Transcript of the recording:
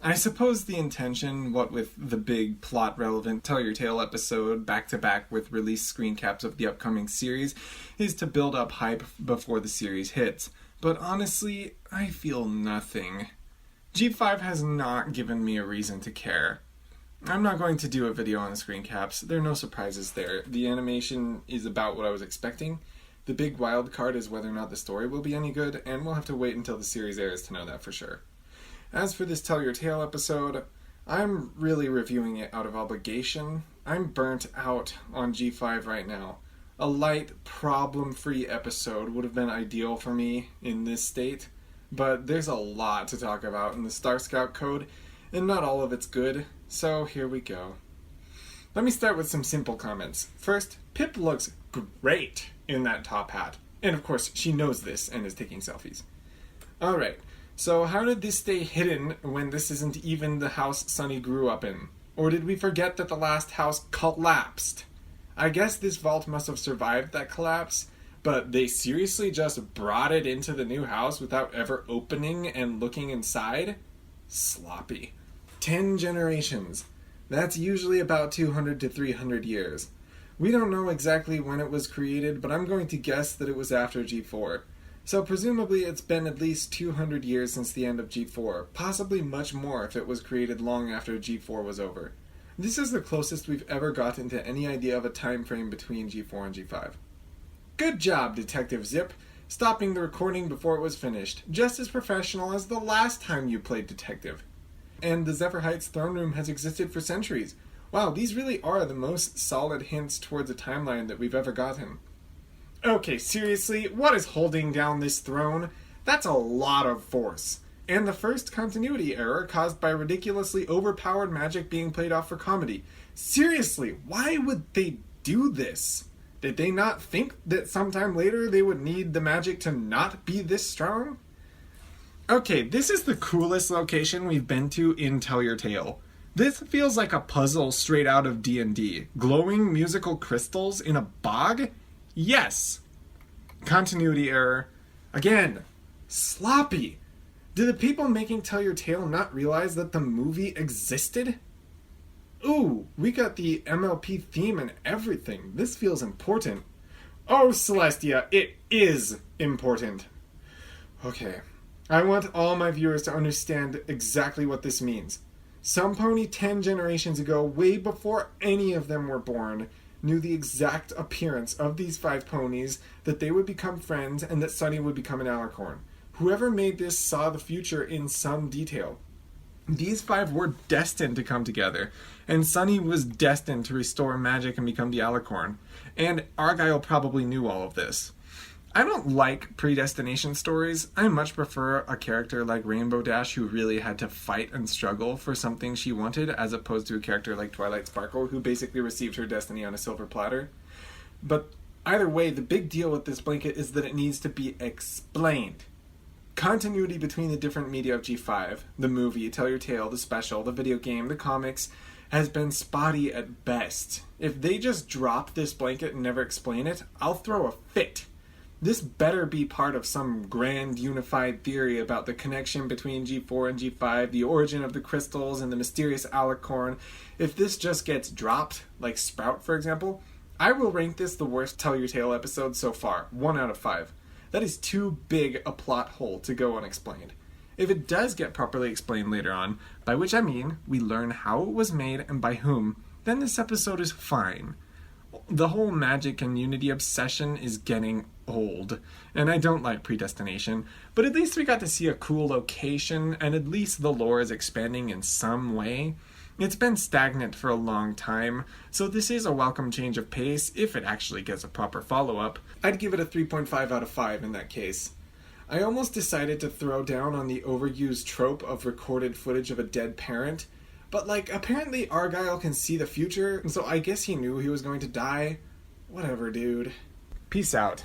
I suppose the intention, what with the big plot-relevant Tell Your Tale episode back-to-back with release screen caps of the upcoming series, is to build up hype before the series hits. But honestly, I feel nothing. G5 has not given me a reason to care. I'm not going to do a video on the screen caps. There are no surprises there. The animation is about what I was expecting. The big wild card is whether or not the story will be any good, and we'll have to wait until the series airs to know that for sure. As for this Tell Your Tale episode, I'm really reviewing it out of obligation. I'm burnt out on G5 right now. A light, problem-free episode would have been ideal for me in this state, but there's a lot to talk about in the Starscout code, and not all of it's good, so here we go. Let me start with some simple comments. First, Pip looks great in that top hat. And of course, she knows this and is taking selfies. Alright, so how did this stay hidden when this isn't even the house Sunny grew up in? Or did we forget that the last house collapsed? I guess this vault must have survived that collapse, but they seriously just brought it into the new house without ever opening and looking inside? Sloppy. 10 generations. That's usually about 200 to 300 years. We don't know exactly when it was created, but I'm going to guess that it was after G4. So presumably it's been at least 200 years since the end of G4, possibly much more if it was created long after G4 was over. This is the closest we've ever gotten to any idea of a time frame between G4 and G5. Good job, Detective Zip, stopping the recording before it was finished, just as professional as the last time you played detective. And the Zephyr Heights throne room has existed for centuries. Wow, these really are the most solid hints towards a timeline that we've ever gotten. Okay, seriously, what is holding down this throne? That's a lot of force. And the first continuity error caused by ridiculously overpowered magic being played off for comedy. Seriously, why would they do this? Did they not think that sometime later they would need the magic to not be this strong? Okay, this is the coolest location we've been to in Tell Your Tale. This feels like a puzzle straight out of D&D. Glowing musical crystals in a bog? Yes! Continuity error. Again, sloppy. Did the people making Tell Your Tale not realize that the movie existed? Ooh, we got the MLP theme and everything. This feels important. Oh, Celestia, it is important. Okay. I want all my viewers to understand exactly what this means. Some pony 10 generations ago, way before any of them were born, knew the exact appearance of these 5 ponies, that they would become friends, and that Sunny would become an alicorn. Whoever made this saw the future in some detail. These 5 were destined to come together, and Sunny was destined to restore magic and become the alicorn. And Argyle probably knew all of this. I don't like predestination stories. I much prefer a character like Rainbow Dash who really had to fight and struggle for something she wanted, as opposed to a character like Twilight Sparkle who basically received her destiny on a silver platter. But either way, the big deal with this blanket is that it needs to be explained. Continuity between the different media of G5, the movie, Tell Your Tale, the special, the video game, the comics, has been spotty at best. If they just drop this blanket and never explain it, I'll throw a fit. This better be part of some grand unified theory about the connection between G4 and G5, the origin of the crystals, and the mysterious alicorn. If this just gets dropped, like Sprout for example, I will rank this the worst Tell Your Tale episode so far, 1 out of 5. That is too big a plot hole to go unexplained. If it does get properly explained later on, by which I mean we learn how it was made and by whom, then this episode is fine. The whole magic and unity obsession is getting old, and I don't like predestination, but at least we got to see a cool location, and at least the lore is expanding in some way. It's been stagnant for a long time, so this is a welcome change of pace if it actually gets a proper follow-up. I'd give it a 3.5 out of 5 in that case. I almost decided to throw down on the overused trope of recorded footage of a dead parent, but apparently Argyle can see the future, and so I guess he knew he was going to die. Whatever, dude. Peace out.